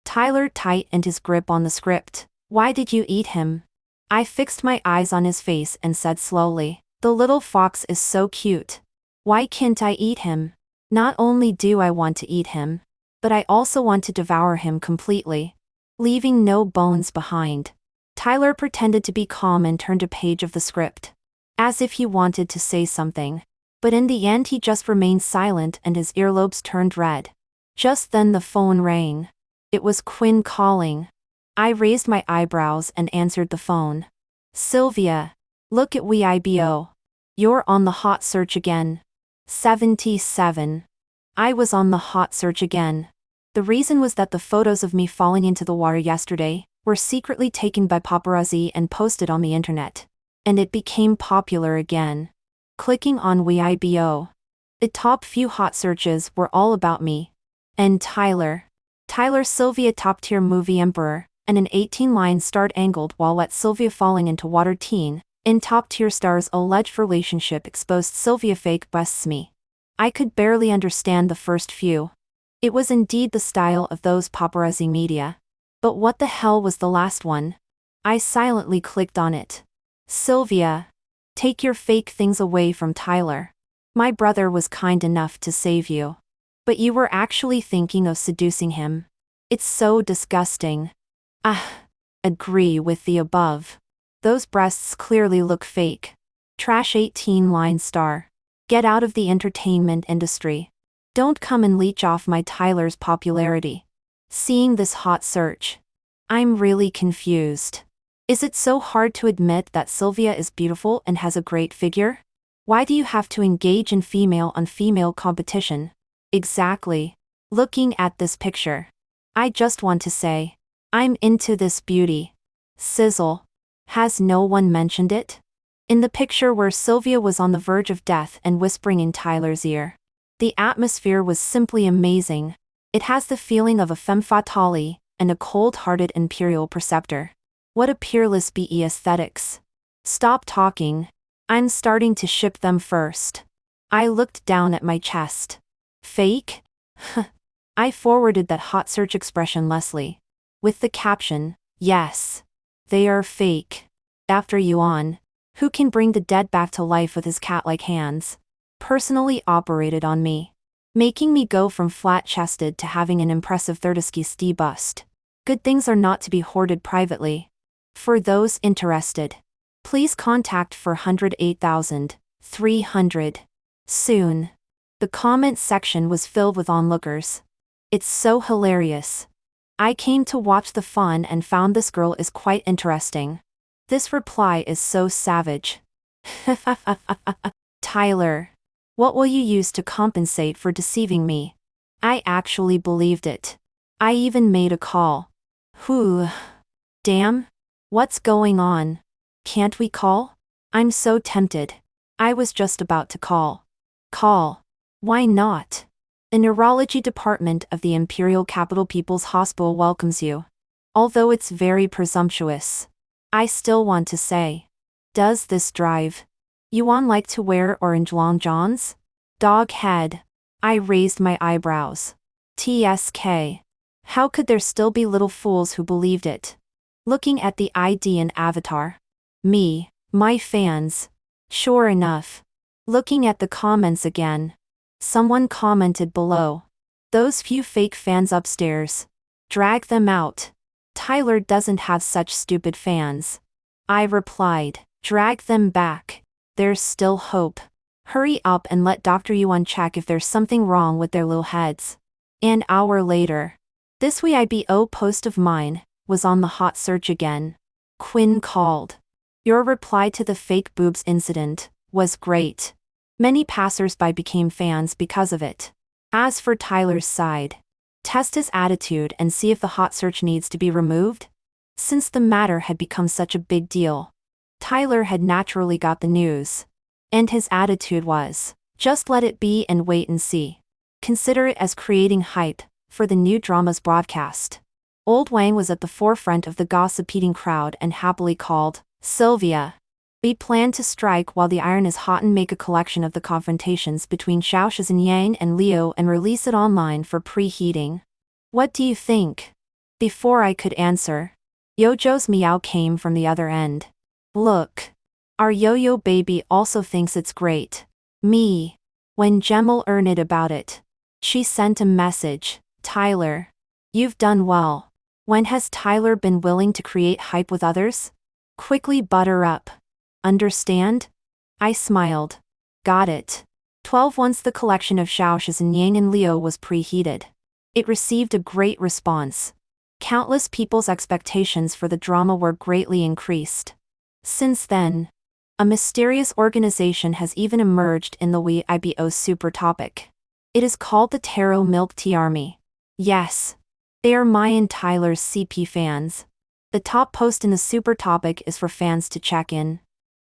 Tyler tightened his grip on the script. Why did you eat him? I fixed my eyes on his face and said slowly, the little fox is so cute. Why can't I eat him? Not only do I want to eat him, but I also want to devour him completely, leaving no bones behind. Tyler pretended to be calm and turned a page of the script, as if he wanted to say something. But in the end he just remained silent and his earlobes turned red. Just then the phone rang. It was Quinn calling. I raised my eyebrows and answered the phone. Sylvia, look at Weibo. You're on the hot search again. 77. I was on the hot search again. The reason was that the photos of me falling into the water yesterday were secretly taken by paparazzi and posted on the internet. And it became popular again. Clicking on Weibo, the top few hot searches were all about me. And Tyler. Sylvia top-tier movie Emperor, and an 18-line starred angled while wet Sylvia falling into water teen, in top-tier stars alleged relationship exposed Sylvia fake busts me. I could barely understand the first few. It was indeed the style of those paparazzi media. But what the hell was the last one? I silently clicked on it. Sylvia, take your fake things away from Tyler. My brother was kind enough to save you. But you were actually thinking of seducing him. It's so disgusting. Agree with the above. Those breasts clearly look fake. Trash 18-line star. Get out of the entertainment industry. Don't come and leech off my Tyler's popularity. Seeing this hot search, I'm really confused. Is it so hard to admit that Sylvia is beautiful and has a great figure? Why do you have to engage in female-on-female competition? Exactly. Looking at this picture, I just want to say, I'm into this beauty. Sizzle. Has no one mentioned it? In the picture where Sylvia was on the verge of death and whispering in Tyler's ear. The atmosphere was simply amazing. It has the feeling of a femme fatale and a cold-hearted imperial preceptor. What a peerless BE aesthetics. Stop talking. I'm starting to ship them first. I looked down at my chest. Fake? I forwarded that hot search expression Leslie. With the caption, yes. They are fake. After Yuan, who can bring the dead back to life with his cat-like hands, personally operated on me, making me go from flat-chested to having an impressive Thirdaski bust. Good things are not to be hoarded privately. For those interested, please contact 408,300. Soon. The comment section was filled with onlookers. It's so hilarious. I came to watch the fun and found this girl is quite interesting. This reply is so savage. Tyler. What will you use to compensate for deceiving me? I actually believed it. I even made a call. Whew. Damn. What's going on? Can't we call? I'm so tempted. I was just about to call. Call. Why not? The neurology department of the Imperial Capital People's Hospital welcomes you. Although it's very presumptuous, I still want to say. Does this drive Yuan like to wear orange long johns? Dog head. I raised my eyebrows. TSK. How could there still be little fools who believed it? Looking at the ID and avatar. Me, my fans. Sure enough. Looking at the comments again. Someone commented below. Those few fake fans upstairs. Drag them out. Tyler doesn't have such stupid fans. I replied, drag them back. There's still hope. Hurry up and let Dr. Yuan check if there's something wrong with their little heads. An hour later. This Weibo post of mine was on the hot search again. Quinn called. Your reply to the fake boobs incident was great. Many passers-by became fans because of it. As for Tyler's side, test his attitude and see if the hot search needs to be removed. Since the matter had become such a big deal, Tyler had naturally got the news. And his attitude was, just let it be and wait and see. Consider it as creating hype for the new drama's broadcast. Old Wang was at the forefront of the gossip-eating crowd and happily called, Sylvia. We plan to strike while the iron is hot and make a collection of the confrontations between Xiao Shizhen and Liu and release it online for preheating. What do you think? Before I could answer, Yojo's meow came from the other end. Look. Our Yo-Yo baby also thinks it's great. Me. When Gemma learned about it, she sent a message. Tyler. You've done well. When has Tyler been willing to create hype with others? Quickly butter up. Understand? I smiled. Got it. 12 Once the collection of Xiao Shizhen and Liu was preheated, it received a great response. Countless people's expectations for the drama were greatly increased. Since then, a mysterious organization has even emerged in the Weibo super topic. It is called the Taro Milk Tea Army. Yes. They are my and Tyler's CP fans. The top post in the super topic is for fans to check in.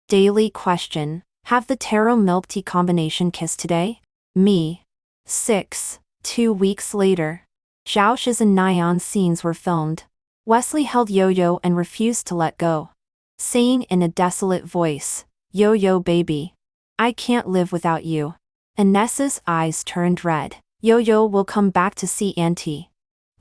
Daily question. Have the taro milk tea combination kissed today? Me. 6. 2 weeks later. Zhao Shiz and Nyan scenes were filmed. Wesley held Yo-Yo and refused to let go, saying in a desolate voice, Yo-Yo baby. I can't live without you. Inessa's eyes turned red. Yo-Yo will come back to see Auntie.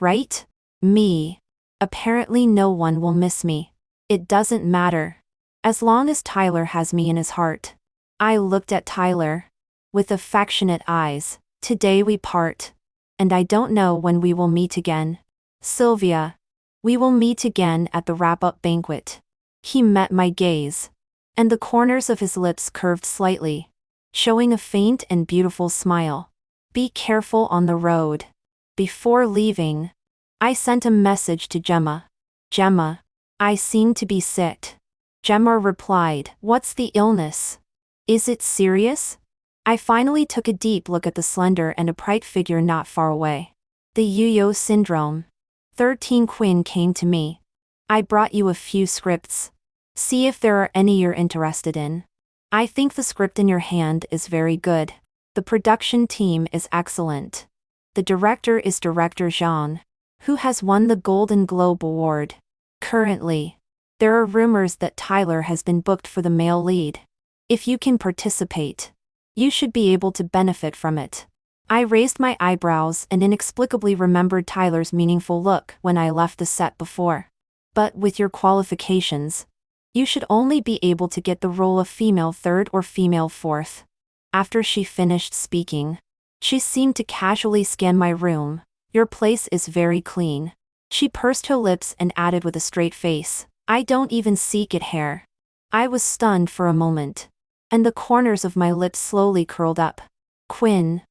Right? Me. Apparently no one will miss me. It doesn't matter. As long as Tyler has me in his heart. I looked at Tyler. With affectionate eyes. Today we part. And I don't know when we will meet again. Sylvia. We will meet again at the wrap-up banquet. He met my gaze. And the corners of his lips curved slightly, showing a faint and beautiful smile. Be careful on the road. Before leaving, I sent a message to Gemma. Gemma. I seem to be sick. Gemma replied, what's the illness? Is it serious? I finally took a deep look at the slender and upright figure not far away. The Yo-Yo syndrome. 13 Quinn came to me. I brought you a few scripts. See if there are any you're interested in. I think the script in your hand is very good. The production team is excellent. The director is Director Zhang, who has won the Golden Globe Award. Currently, there are rumors that Tyler has been booked for the male lead. If you can participate, you should be able to benefit from it. I raised my eyebrows and inexplicably remembered Tyler's meaningful look when I left the set before. But with your qualifications, you should only be able to get the role of female third or female fourth. After she finished speaking, she seemed to casually scan my room. Your place is very clean. She pursed her lips and added with a straight face, I don't even seek it hair. I was stunned for a moment, and the corners of my lips slowly curled up. Quinn.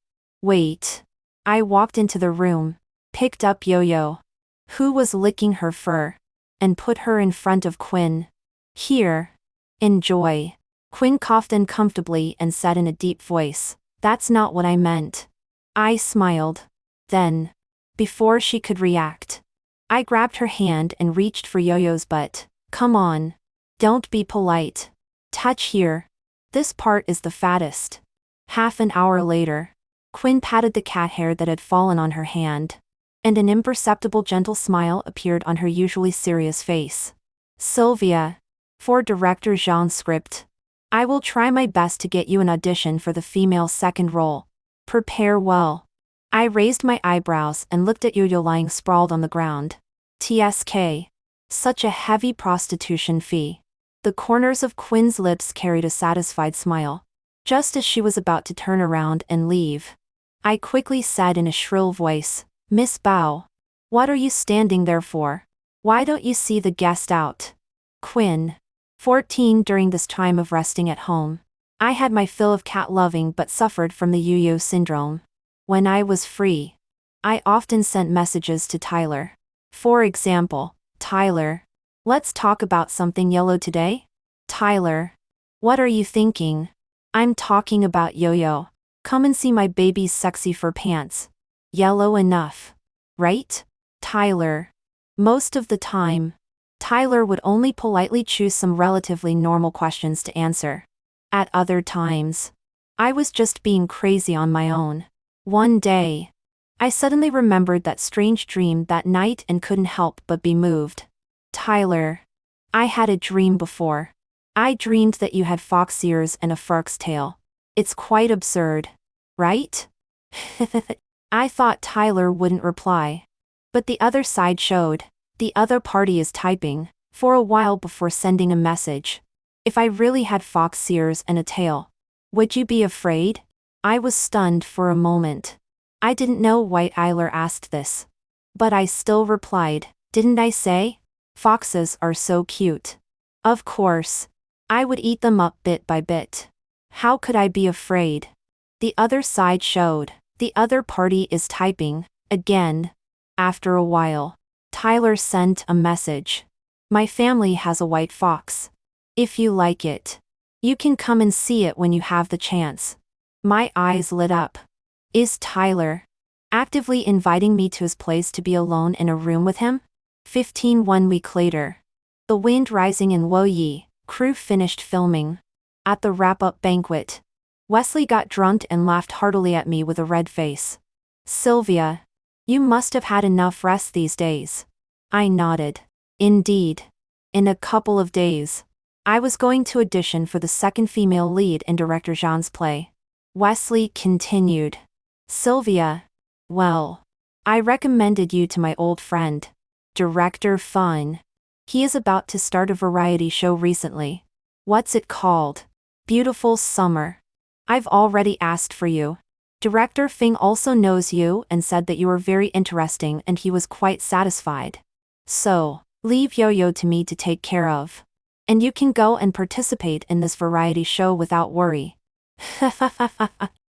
Wait. I walked into the room, picked up Yo-Yo, who was licking her fur, and put her in front of Quinn. Here. Enjoy. Quinn coughed uncomfortably and said in a deep voice, That's not what I meant. I smiled. Then, before she could react, I grabbed her hand and reached for Yo-Yo's butt. Come on. Don't be polite. Touch here. This part is the fattest. Half an hour later, Quinn patted the cat hair that had fallen on her hand, and an imperceptible gentle smile appeared on her usually serious face. Sylvia. For Director Zhang's script, I will try my best to get you an audition for the female second role. Prepare well. I raised my eyebrows and looked at Yo-Yo lying sprawled on the ground. TSK. Such a heavy prostitution fee. The corners of Quinn's lips carried a satisfied smile. Just as she was about to turn around and leave, I quickly said in a shrill voice, Miss Bao. What are you standing there for? Why don't you see the guest out? Quinn. 14. During this time of resting at home, I had my fill of cat loving but suffered from the yo-yo syndrome. When I was free, I often sent messages to Tyler. For example, Tyler. Let's talk about something yellow today? Tyler. What are you thinking? I'm talking about Yo-Yo. Come and see my baby's sexy fur pants. Yellow enough. Right? Tyler. Most of the time, Tyler would only politely choose some relatively normal questions to answer. At other times, I was just being crazy on my own. One day, I suddenly remembered that strange dream that night and couldn't help but be moved. Tyler. I had a dream before. I dreamed that you had fox ears and a fox tail. It's quite absurd, right? I thought Tyler wouldn't reply. But the other side showed. The other party is typing, for a while before sending a message. If I really had fox ears and a tail, would you be afraid? I was stunned for a moment. I didn't know why Tyler asked this. But I still replied, didn't I say? Foxes are so cute. Of course. I would eat them up bit by bit. How could I be afraid? The other side showed. The other party is typing, again. After a while, Tyler sent a message. My family has a white fox. If you like it, you can come and see it when you have the chance. My eyes lit up. Is Tyler actively inviting me to his place to be alone in a room with him? 15. 1 week later. The wind rising in Luoyi, crew finished filming. At the wrap-up banquet, Wesley got drunk and laughed heartily at me with a red face. Sylvia. You must have had enough rest these days. I nodded. Indeed. In a couple of days, I was going to audition for the second female lead in Director Zhang's play. Wesley continued. Sylvia. Well, I recommended you to my old friend, Director Fun. He is about to start a variety show recently. What's it called? Beautiful Summer. I've already asked for you. Director Fing also knows you and said that you were very interesting and he was quite satisfied. So, leave Yo-Yo to me to take care of. And you can go and participate in this variety show without worry.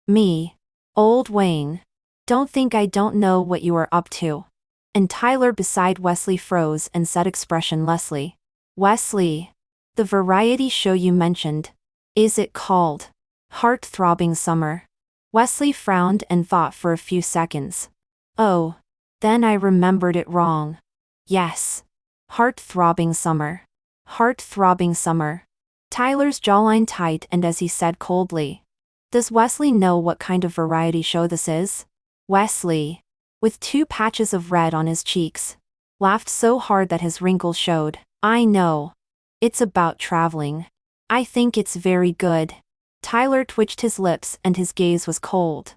Me. Old Wayne. Don't think I don't know what you are up to. And Tyler beside Wesley froze and said expressionlessly. Wesley. The variety show you mentioned. Is it called Heart-Throbbing Summer? Wesley frowned and thought for a few seconds. Oh. Then I remembered it wrong. Yes. Heart-Throbbing Summer. Heart-Throbbing Summer. Tyler's jawline tight and as he said coldly. Does Wesley know what kind of variety show this is? Wesley, with 2 patches of red on his cheeks, laughed so hard that his wrinkles showed. I know. It's about traveling. I think it's very good. Tyler twitched his lips and his gaze was cold.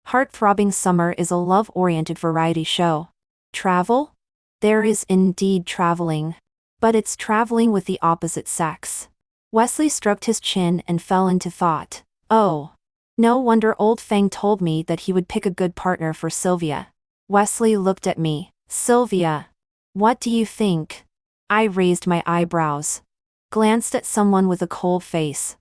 Heart-Throbbing Summer is a love-oriented variety show. Travel? There is indeed traveling. But it's traveling with the opposite sex. Wesley stroked his chin and fell into thought. Oh. No wonder Old Fang told me that he would pick a good partner for Sylvia. Wesley looked at me. Sylvia. What do you think? I raised my eyebrows, glanced at someone with a cold face,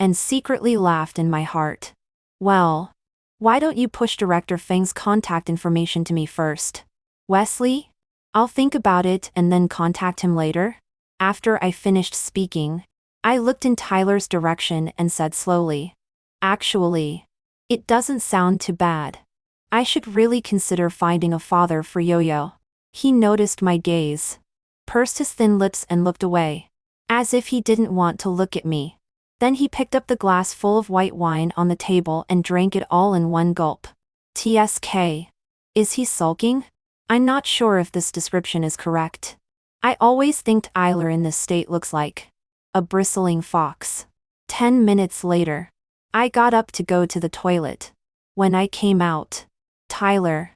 and secretly laughed in my heart. Well, why don't you push Director Fang's contact information to me first? Wesley? I'll think about it and then contact him later. After I finished speaking, I looked in Tyler's direction and said slowly, actually, it doesn't sound too bad. I should really consider finding a father for Yo-Yo. He noticed my gaze, pursed his thin lips and looked away, as if he didn't want to look at me. Then he picked up the glass full of white wine on the table and drank it all in one gulp. TSK. Is he sulking? I'm not sure if this description is correct. I always think Tyler in this state looks like a bristling fox. 10 minutes later, I got up to go to the toilet. When I came out, Tyler,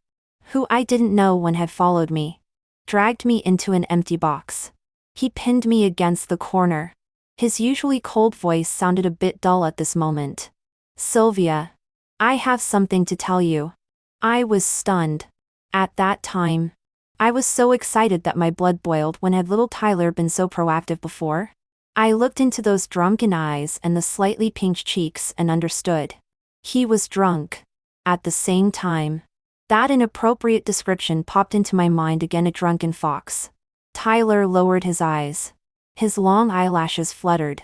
who I didn't know when had followed me, dragged me into an empty box. He pinned me against the corner. His usually cold voice sounded a bit dull at this moment. Sylvia, I have something to tell you. I was stunned. At that time, I was so excited that my blood boiled. When had little Tyler been so proactive before? I looked into those drunken eyes and the slightly pinched cheeks and understood. He was drunk. At the same time, that inappropriate description popped into my mind again, a drunken fox. Tyler lowered his eyes. His long eyelashes fluttered.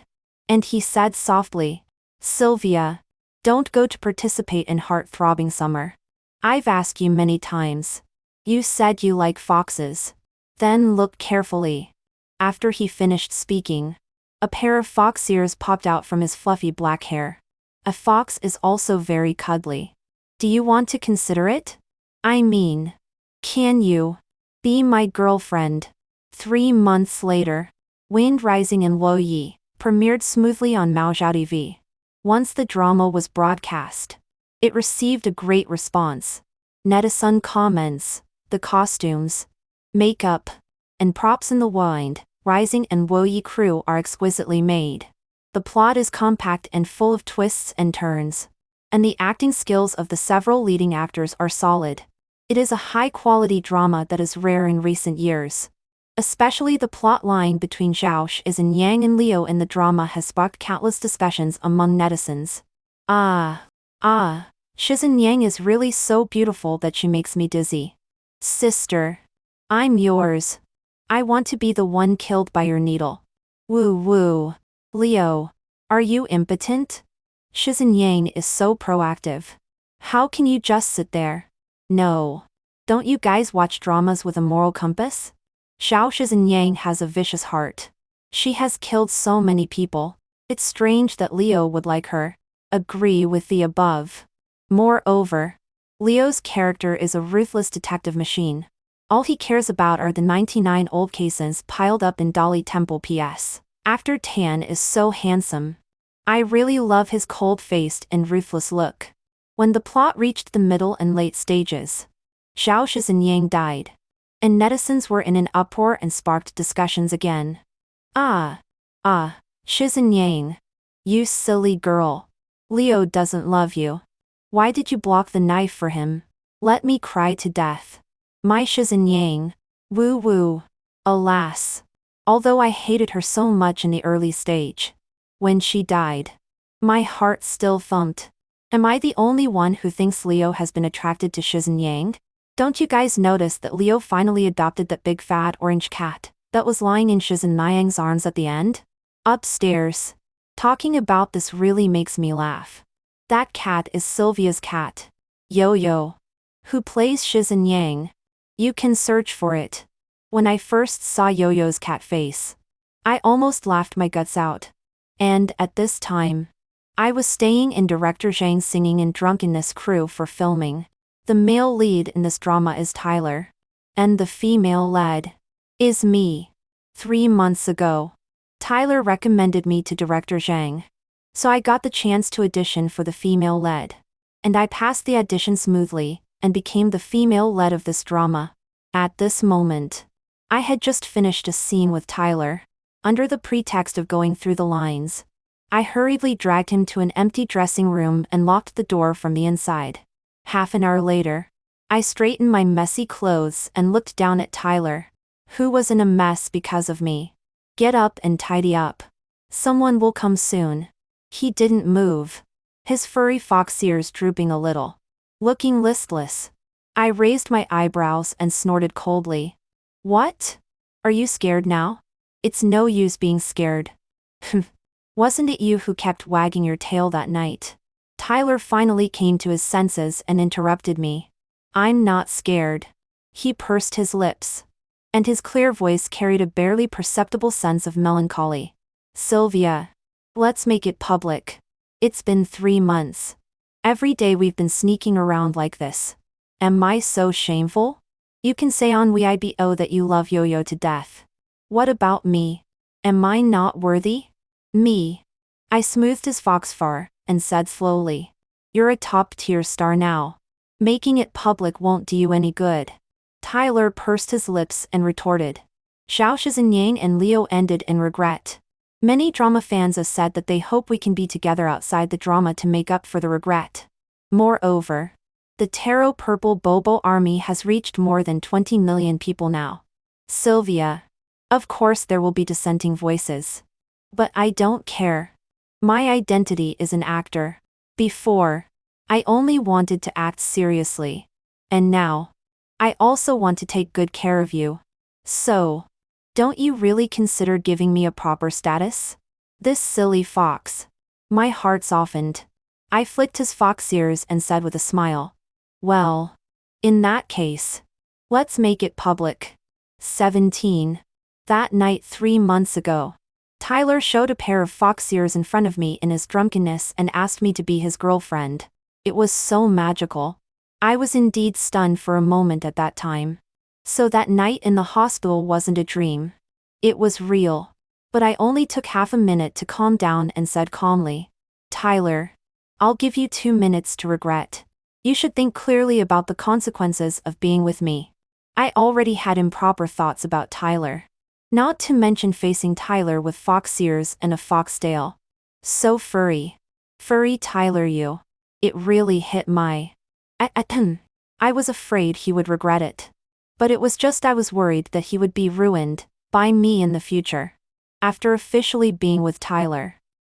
And he said softly, Sylvia, don't go to participate in Heart-Throbbing Summer. I've asked you many times. You said you like foxes. Then look carefully. After he finished speaking, a pair of fox ears popped out from his fluffy black hair. A fox is also very cuddly. Do you want to consider it? I mean, can you be my girlfriend? 3 months later, Wind Rising in Luoyi premiered smoothly on Maozhou TV. Once the drama was broadcast, it received a great response. Netizen comments, the costumes, makeup, and props in the Wind Rising and Luoyi crew are exquisitely made. The plot is compact and full of twists and turns, and the acting skills of the several leading actors are solid. It is a high-quality drama that is rare in recent years. Especially the plot line between Zhao Shizhen Yang and Leo in the drama has sparked countless discussions among netizens. Shizhen Yang is really so beautiful that she makes me dizzy. Sister, I'm yours. I want to be the one killed by your needle. Woo woo. Leo, are you impotent? Shizhen Yang is so proactive. How can you just sit there? No. Don't you guys watch dramas with a moral compass? Zhao Shizhen Yang has a vicious heart. She has killed so many people. It's strange that Leo would like her. Agree with the above. Moreover, Leo's character is a ruthless detective machine. All he cares about are the 99 old cases piled up in Dali Temple. PS. Actor Tan is so handsome. I really love his cold-faced and ruthless look. When the plot reached the middle and late stages, Zhao Shizhen Yang died, and netizens were in an uproar and sparked discussions again. Shizhen Yang. You silly girl. Leo doesn't love you. Why did you block the knife for him? Let me cry to death. My Shizhen Yang. Woo woo. Alas. Although I hated her so much in the early stage, when she died, my heart still thumped. Am I the only one who thinks Leo has been attracted to Shizhen Yang? Don't you guys notice that Leo finally adopted that big fat orange cat that was lying in Shizhen Yang's arms at the end? Upstairs. Talking about this really makes me laugh. That cat is Sylvia's cat, Yo-Yo, who plays Shizhen Yang. You can search for it. When I first saw Yo-Yo's cat face, I almost laughed my guts out. And at this time, I was staying in Director Zhang's Singing in Drunkenness crew for filming. The male lead in this drama is Tyler. And the female lead is me. 3 months ago, Tyler recommended me to director Zhang. So I got the chance to audition for the female lead. And I passed the audition smoothly, and became the female lead of this drama. At this moment, I had just finished a scene with Tyler. Under the pretext of going through the lines, I hurriedly dragged him to an empty dressing room and locked the door from the inside. Half an hour later, I straightened my messy clothes and looked down at Tyler, who was in a mess because of me. Get up and tidy up. Someone will come soon. He didn't move, his furry fox ears drooping a little, looking listless. I raised my eyebrows and snorted coldly. What? Are you scared now? It's no use being scared. Wasn't it you who kept wagging your tail that night? Tyler finally came to his senses and interrupted me. I'm not scared. He pursed his lips, and his clear voice carried a barely perceptible sense of melancholy. Sylvia, let's make it public. It's been 3 months. Every day we've been sneaking around like this. Am I so shameful? You can say on Weibo that you love Yo-Yo to death. What about me? Am I not worthy? Me. I smoothed his fox fur and said slowly. You're a top-tier star now. Making it public won't do you any good. Tyler pursed his lips and retorted. Xiao Shizhen and Leo ended in regret. Many drama fans have said that they hope we can be together outside the drama to make up for the regret. Moreover, the Tarot Purple Bobo army has reached more than 20 million people now. Sylvia. Of course there will be dissenting voices. But I don't care. My identity is an actor. Before, I only wanted to act seriously. And now, I also want to take good care of you. So, don't you really consider giving me a proper status? This silly fox. My heart softened. I flicked his fox ears and said with a smile. Well, in that case, let's make it public. 17. That night 3 months ago, Tyler showed a pair of fox ears in front of me in his drunkenness and asked me to be his girlfriend. It was so magical. I was indeed stunned for a moment at that time. So that night in the hospital wasn't a dream. It was real. But I only took half a minute to calm down and said calmly, Tyler, I'll give you 2 minutes to regret. You should think clearly about the consequences of being with me. I already had improper thoughts about Tyler. Not to mention facing Tyler with fox ears and a fox tail. So furry. Furry Tyler you. It really hit my... I was afraid he would regret it. But it was just I was worried that he would be ruined by me in the future. After officially being with Tyler,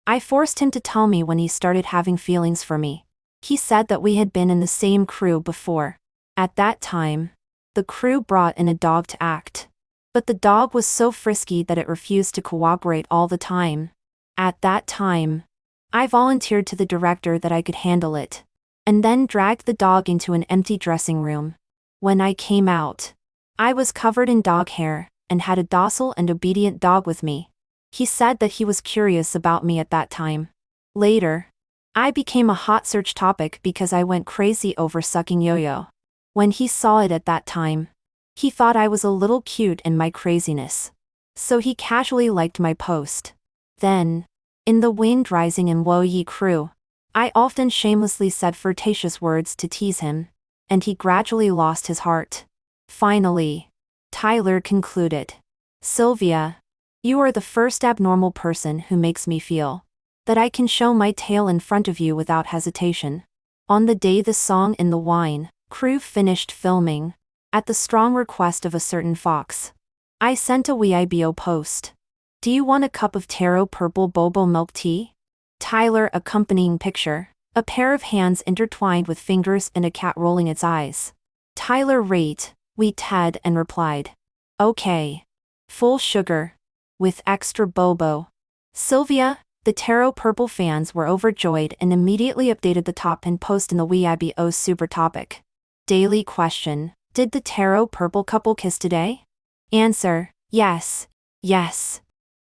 I forced him to tell me when he started having feelings for me. He said that we had been in the same crew before. At that time, the crew brought in a dog to act. But the dog was so frisky that it refused to cooperate all the time. At that time, I volunteered to the director that I could handle it, and then dragged the dog into an empty dressing room. When I came out, I was covered in dog hair, and had a docile and obedient dog with me. He said that he was curious about me at that time. Later, I became a hot search topic because I went crazy over sucking Yo-Yo. When he saw it at that time, he thought I was a little cute in my craziness. So he casually liked my post. Then, in the Wind Rising and Wo Yi crew, I often shamelessly said flirtatious words to tease him, and he gradually lost his heart. Finally, Tyler concluded. Sylvia, you are the first abnormal person who makes me feel that I can show my tail in front of you without hesitation. On the day the Song in the Wine crew finished filming, at the strong request of a certain fox, I sent a Weibo post. Do you want a cup of Tarot Purple Bobo milk tea? Tyler accompanying picture, a pair of hands intertwined with fingers and a cat rolling its eyes. Tyler rate, we Ted and replied. Okay. Full sugar. With extra bobo. Sylvia, the Tarot Purple fans were overjoyed and immediately updated the top pin post in the Weibo super topic. Daily question. Did the Tarot Purple couple kiss today? Answer, yes. Yes.